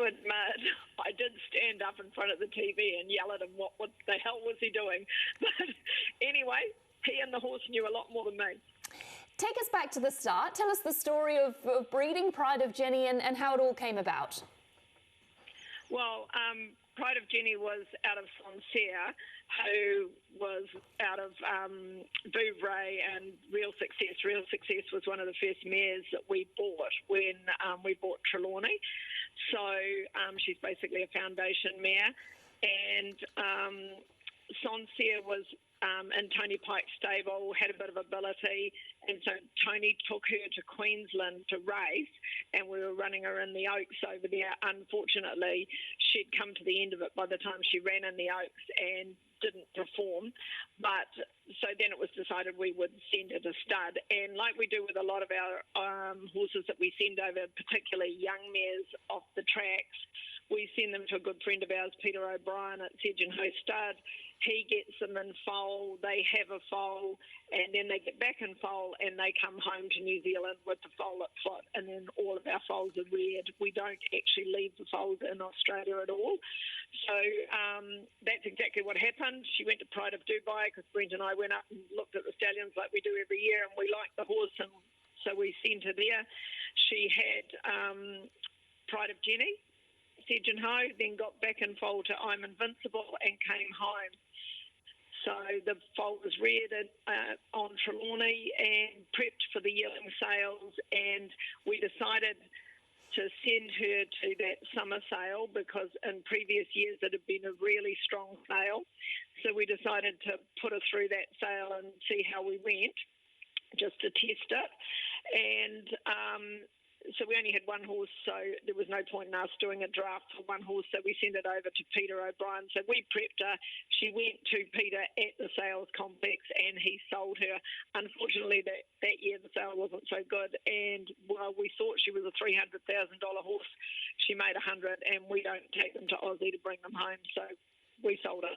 to admit, I did stand up in front of the TV and yell at him, what the hell was he doing? But anyway, he and the horse knew a lot more than me. Take us back to the start. Tell us the story of breeding Pride of Jenni and how it all came about. Well, Pride of Jenni was out of Sonsia, who was out of Vouvray and Real Success. Real Success was one of the first mares that we bought when we bought Trelawney. So she's basically a foundation mare. And Sonsia was in Tony Pike's stable, had a bit of ability, and so Tony took her to Queensland to race, and we were running her in the Oaks over there. Unfortunately, she'd come to the end of it by the time she ran in the Oaks and didn't perform. But so then it was decided we would send her to stud, and like we do with a lot of our horses that we send over, particularly young mares off the tracks, we send them to a good friend of ours, Peter O'Brien at Ciaron Maher Stud. He gets them in foal, they have a foal, and then they get back in foal and they come home to New Zealand with the foal at foot, and then all of our foals are reared. We don't actually leave the foals in Australia at all. So that's exactly what happened. She went to Pride of Dubai because Brent and I went up and looked at the stallions like we do every year, and we liked the horse, and so we sent her there. She had Pride of Jenni, Ciaron Maher, then got back in foal to I'm Invincible and came home. So the foal was reared on Trelawney and prepped for the yearling sales, and we decided to send her to that summer sale because in previous years it had been a really strong sale. So we decided to put her through that sale and see how we went, just to test it. And so we only had one horse, so there was no point in us doing a draft for one horse, so we sent it over to Peter O'Brien. So we prepped her. She went to Peter at the sales complex and he sold her. Unfortunately, that year the sale wasn't so good, and while we thought she was a $300,000 horse, she made $100,000, and we don't take them to Aussie to bring them home, so we sold it.